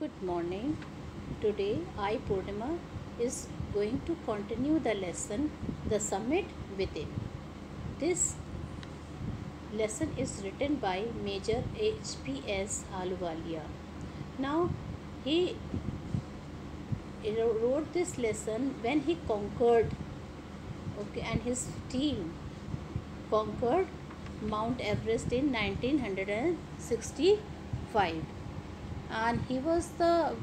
good morning. Today I Purnima is going to continue the lesson The Summit Within. This lesson is written by Major H.P.S. Ahluwalia. Now he wrote this lesson when he conquered and his team conquered Mount Everest in 1965, and he was the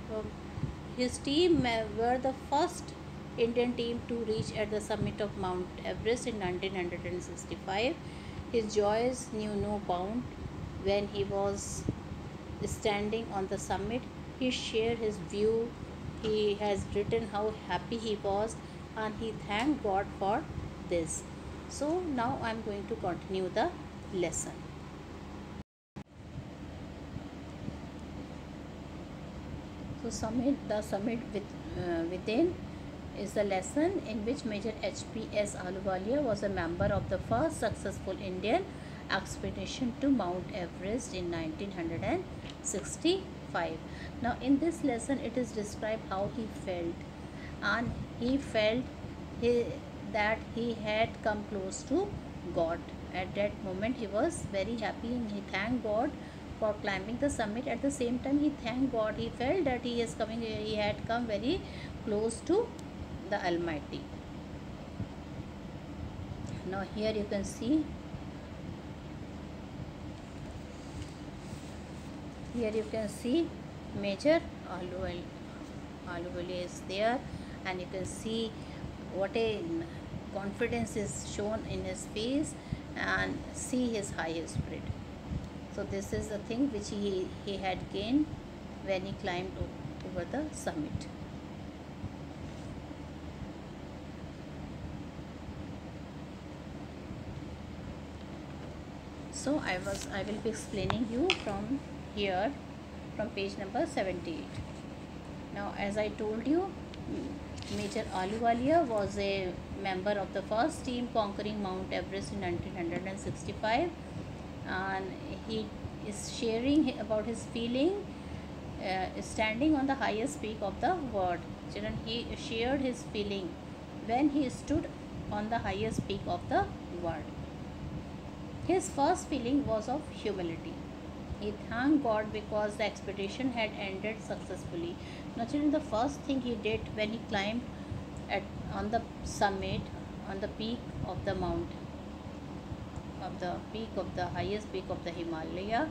his team were the first Indian team to reach at the summit of Mount Everest in 1965. His joys knew no bound when he was standing on the summit. He shared his view. He has written how happy he was, and he thanked God for this. So now I am going to continue the lesson. So the summit within is a lesson in which Major H.P.S. Ahluwalia was a member of the first successful Indian expedition to Mount Everest in 1965. Now in this lesson it is described how he felt, and he felt that he had come close to God. At that moment he was very happy and he thanked God for climbing the summit. At the same time he thanked God. He felt that he had come very close to the Almighty. Now here you can see Major Ahluwalia is there, and you can see what a confidence is shown in his face, and see his high spirit. So this is the thing which he had gained when he climbed over the summit. So I will be explaining you from here, from page number 78. Now as I told you, Major Ahluwalia was a member of the first team conquering Mount Everest in 1965, and he is sharing about his feeling standing on the highest peak of the world. Children, he shared his feeling when he stood on the highest peak of the world. His first feeling was of humility. He thanked God because the expedition had ended successfully. Now children, the first thing he did when he climbed on the summit, on the peak of the highest peak of the Himalaya,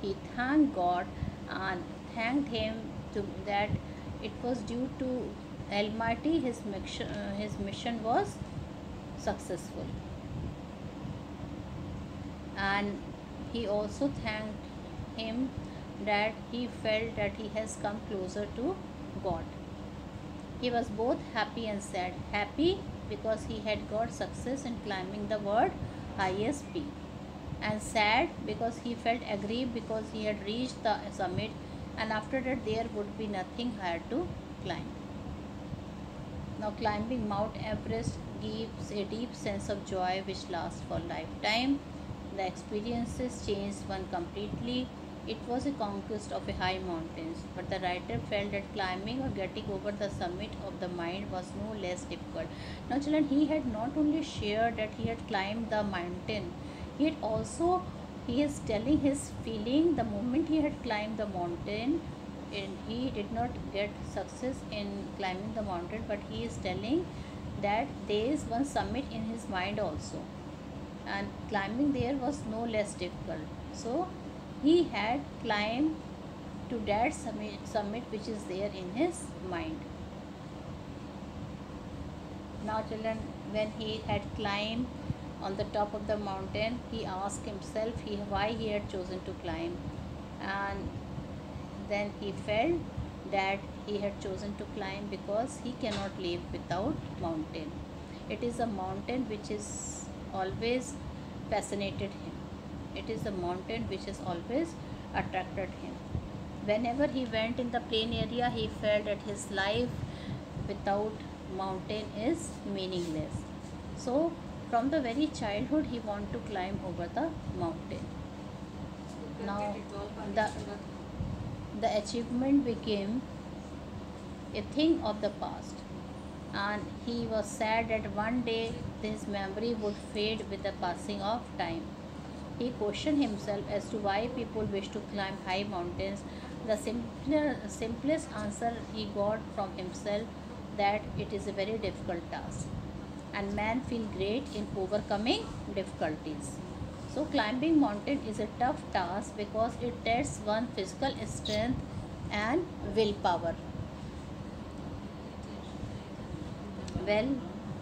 he thanked God and thanked him that it was due to Almighty his mission was successful. And he also thanked him that he felt that he has come closer to God. He was both happy and sad. Happy because he had got success in climbing the world highest peak, and sad because he felt aggrieved because he had reached the summit, and after that there would be nothing higher to climb. Now climbing Mount Everest gives a deep sense of joy which lasts for a lifetime. The experiences changed one completely. It was a conquest of a high mountains, but the writer felt that climbing or getting over the summit of the mind was no less difficult. Now children, he had not only shared that he had climbed the mountain, he is telling his feeling the moment he had climbed the mountain, and he did not get success in climbing the mountain, but he is telling that there is one summit in his mind also, and climbing there was no less difficult. So he had climbed to that summit which is there in his mind. Now children, when he had climbed on the top of the mountain, he asked himself why he had chosen to climb, and then he felt that he had chosen to climb because he cannot live without mountain. It is a mountain which is always fascinated him. It is a mountain which has always attracted him. Whenever he went in the plain area, he felt that his life without mountain is meaningless. So from the very childhood he wanted to climb over the mountain. Now the achievement became a thing of the past, and he was sad that one day this memory would fade with the passing of time. He questioned himself as to why people wish to climb high mountains. The simplest answer he got from himself that it is a very difficult task, and man feel great in overcoming difficulties. So climbing mountain is a tough task because it tests one physical strength and willpower. Well,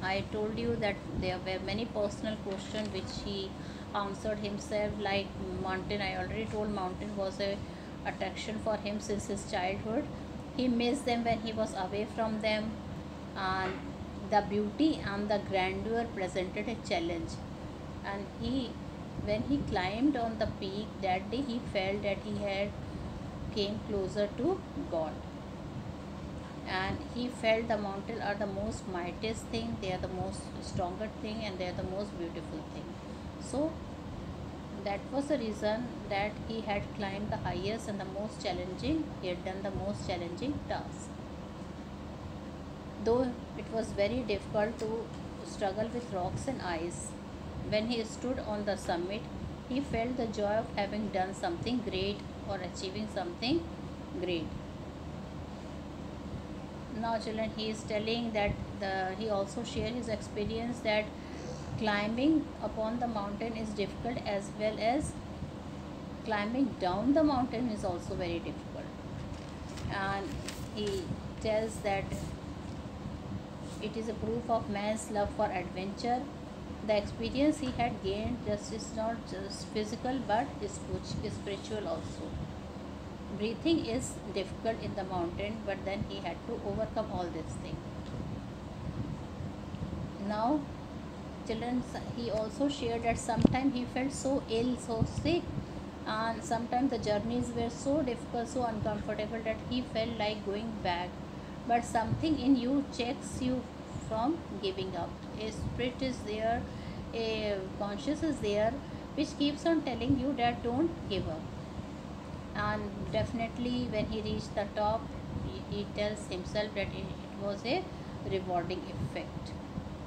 I told you that there were many personal questions which he answered himself. Like mountain, I already told mountain was a attraction for him since his childhood. He missed them when he was away from them, and the beauty and the grandeur presented a challenge. And when he climbed on the peak that day, he felt that he had came closer to God, and he felt the mountain are the most mightiest thing, they are the most stronger thing, and they are the most beautiful thing. So that was the reason that he had climbed the highest and the most challenging, he had done the most challenging task. Though it was very difficult to struggle with rocks and ice, when he stood on the summit, he felt the joy of having done something great or achieving something great. Now children, he is telling that he also shared his experience that climbing upon the mountain is difficult, as well as climbing down the mountain is also very difficult. And he tells that it is a proof of man's love for adventure. The experience he had gained just is not just physical but is spiritual also. Breathing is difficult in the mountain, but then he had to overcome all these things. Now children, he also shared that sometimes he felt so ill, so sick, and sometimes the journeys were so difficult, so uncomfortable that he felt like going back, but something in you checks you from giving up. A spirit is there, a conscious is there, which keeps on telling you that don't give up. And definitely when he reached the top, he tells himself that it was a rewarding effect,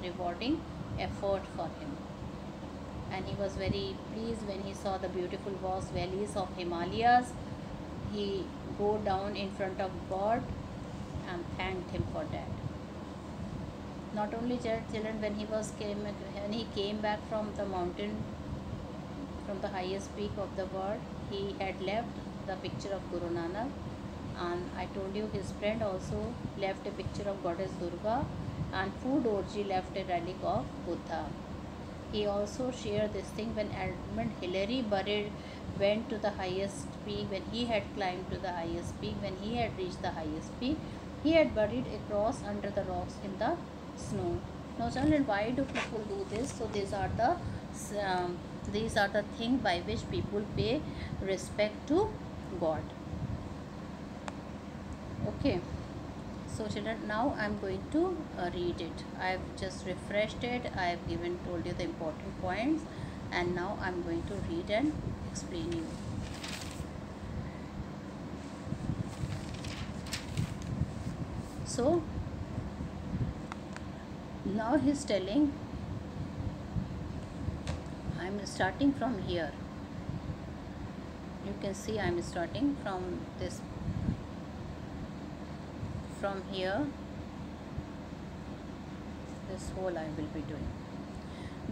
rewarding effort for him. And he was very pleased when he saw the beautiful vast valleys of Himalayas. He go down in front of God and thanked him for that. Not only children, when he came back from the mountain, from the highest peak of the world, he had left the picture of Guru Nanak, and I told you his friend also left a picture of Goddess Durga, and Fu Dorji left a relic of Buddha. He also shared this thing when Edmund Hillary went to the highest peak, when he had climbed to the highest peak, when he had reached the highest peak, he had buried a cross under the rocks in the snow. Now children, why do people do this? So these are the things by which people pay respect to God. Okay. So children, now I am going to read it. I have just refreshed it. I have told you the important points, and now I am going to read and explain you. So now he is telling, I am starting from here. You can see I am starting from this, from here. This whole I will be doing.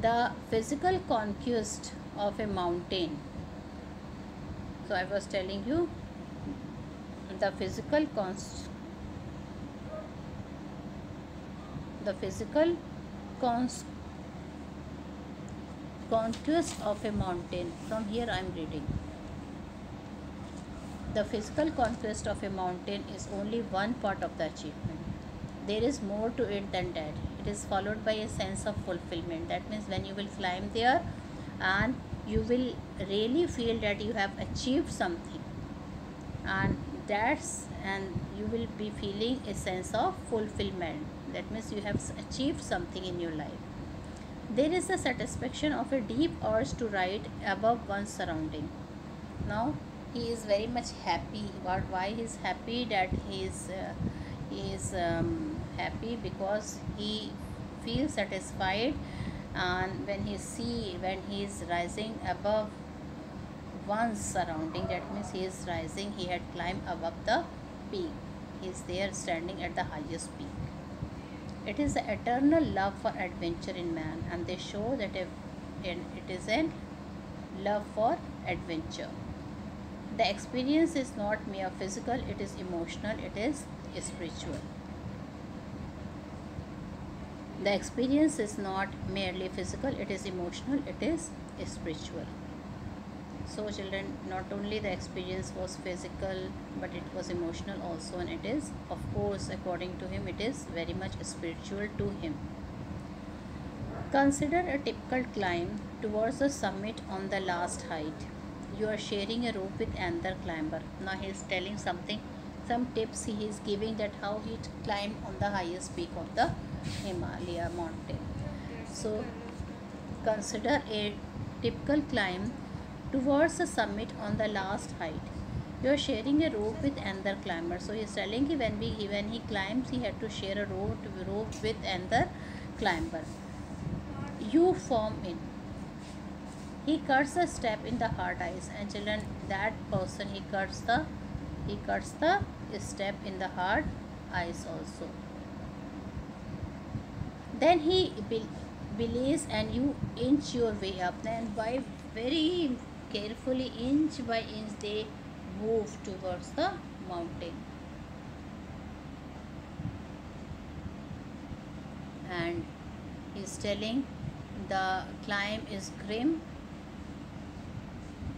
The physical conquest of a mountain. So I was telling you the physical conquest of a mountain. From here I am reading. The physical conquest of a mountain is only one part of the achievement. There is more to it than that. It is followed by a sense of fulfillment. That means when you will climb there, and you will really feel that you have achieved something, and you will be feeling a sense of fulfillment. That means you have achieved something in your life. There is the satisfaction of a deep urge to rise above one's surrounding. Now he is very much happy. Why he is happy? That he is happy because he feels satisfied, and when he is rising above one's surrounding, that means he is rising, he had climbed above the peak, he is there standing at the highest peak. It is the eternal love for adventure in man, and they show that it is a love for adventure. The experience is not mere physical, it is emotional, it is spiritual. The experience is not merely physical, it is emotional, it is spiritual. So children, not only the experience was physical, but it was emotional also, and it is, of course, according to him, it is very much spiritual to him. Consider a typical climb towards the summit on the last height. You are sharing a rope with another climber. Now he is telling something, some tips he is giving, that how he climbed on the highest peak of the Himalaya mountain. So consider a typical climb towards the summit on the last height. You are sharing a rope with another climber. So he is telling you when he climbs, he had to share a rope with another climber. You form in. He cuts a step in the hard ice, and children, that person, he cuts the step in the hard ice also. Then he believes, and you inch your way up. Then by very carefully, inch by inch, they move towards the mountain. And he is telling the climb is grim,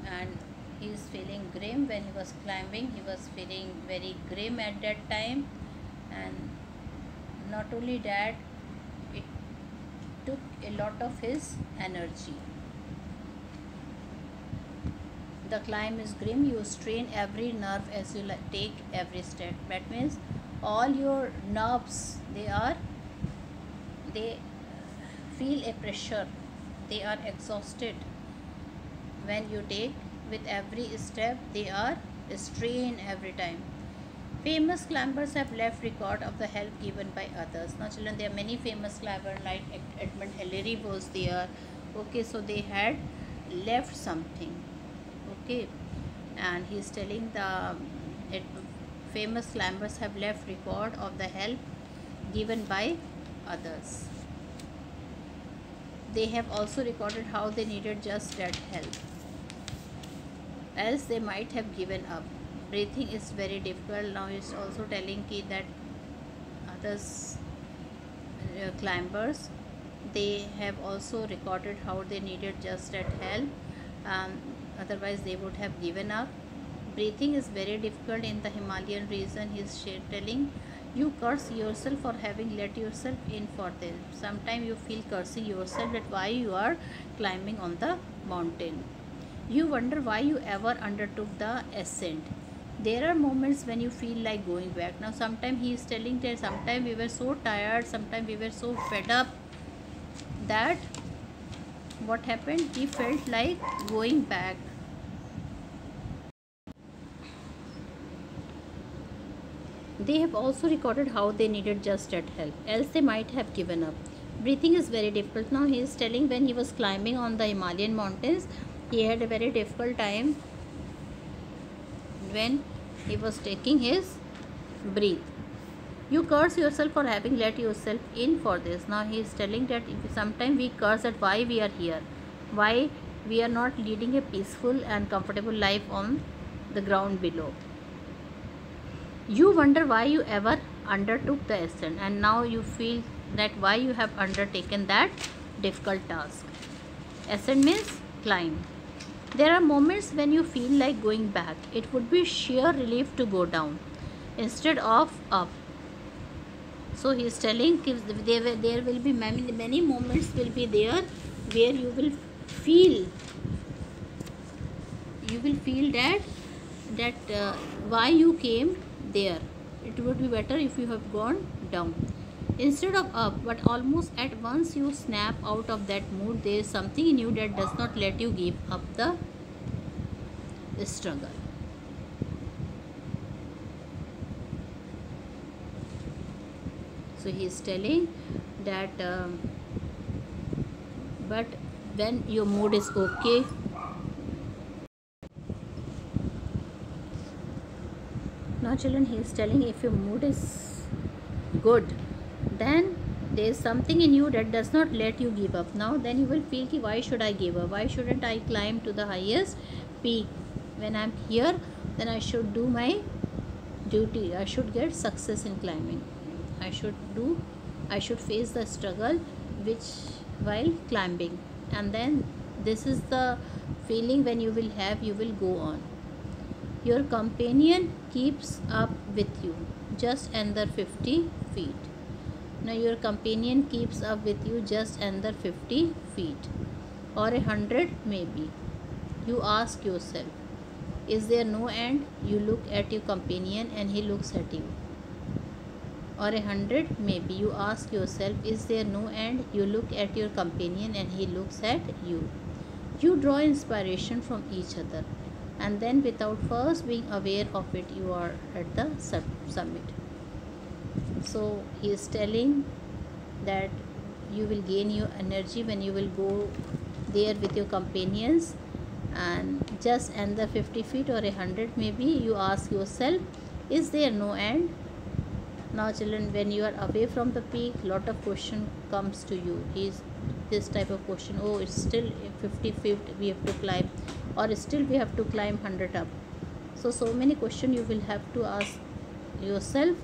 and he is feeling grim when he was climbing. He was feeling very grim at that time, and not only that, it took a lot of his energy. The climb is grim. You strain every nerve as you take every step. That means all your nerves, they feel a pressure. They are exhausted when you take. With every step, they are strained every time. Famous climbers have left record of the help given by others. Now children, there are many famous climbers like Edmund Hillary was there. Okay, so they had left something. Okay, and he is telling famous climbers have left record of the help given by others. They have also recorded how they needed just that help, else they might have given up. Breathing is very difficult. Now he is also telling that others climbers, they have also recorded how they needed just that help, otherwise they would have given up. Breathing is very difficult in the Himalayan region. He is telling, you curse yourself for having let yourself in for this. Sometimes you feel cursing yourself that why you are climbing on the mountain. You wonder why you ever undertook the ascent. There are moments when you feel like going back. Now sometimes he is telling that sometimes we were so tired, sometimes we were so fed up, that what happened, he felt like going back. They have also recorded how they needed just that help, else they might have given up. Breathing is very difficult. Now he is telling when he was climbing on the Himalayan mountains, he had a very difficult time when he was taking his breath. You curse yourself for having let yourself in for this. Now he is telling that sometimes we curse at why we are here, why we are not leading a peaceful and comfortable life on the ground below. You wonder why you ever undertook the ascent, and now you feel that why you have undertaken that difficult task. Ascent means climb. There are moments when you feel like going back. It would be sheer relief to go down instead of up. So he is telling there will be many moments will be there where you will feel that why you came there. It would be better if you have gone down instead of up. But almost at once you snap out of that mood. There is something in you that does not let you give up the struggle. So he is telling that but when your mood is okay, now children, he is telling if your mood is good, then there is something in you that does not let you give up. Now then you will feel ki, why should I give up, why shouldn't I climb to the highest peak? When I'm here, then I should do my duty, I should get success in climbing, I should face the struggle which while climbing. And then this is the feeling when you will have, you will go on. Your companion keeps up with you just under 50 feet. Now your companion keeps up with you just under 50 feet or 100 maybe. You ask yourself, is there no end? You look at your companion and he looks at you. Or 100 maybe. You ask yourself, is there no end? You look at your companion and he looks at you. You draw inspiration from each other, and then without first being aware of it, you are at the summit. So he is telling that you will gain your energy when you will go there with your companions, and just under 50 feet or 100 maybe, you ask yourself, is there no end? Now children, when you are away from the peak, lot of question comes to you. Is this type of question, oh, it's still 50 feet we have to climb, or still we have to climb 100 up. So many questions you will have to ask yourself.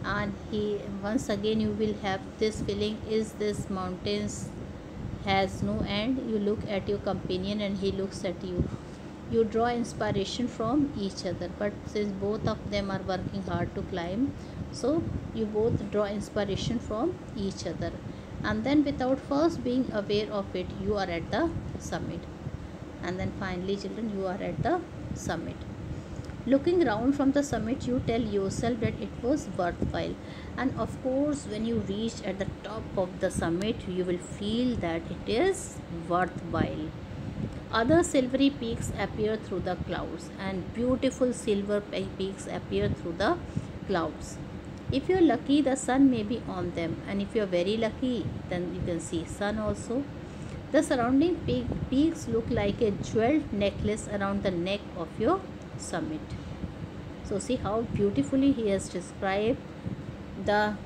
And he once again you will have this feeling, is this mountains has no end? You look at your companion and he looks at you. You draw inspiration from each other, but since both of them are working hard to climb, so you both draw inspiration from each other, and then without first being aware of it, you are at the summit. And then finally children, you are at the summit. Looking around from the summit, you tell yourself that it was worthwhile. And of course, when you reach at the top of the summit, you will feel that it is worthwhile. Other silvery peaks appear through the clouds, and beautiful silver peaks appear through the clouds. If you are lucky, the sun may be on them, and if you are very lucky, then you can see sun also. The surrounding peaks look like a jeweled necklace around the neck of your summit. So see how beautifully he has described the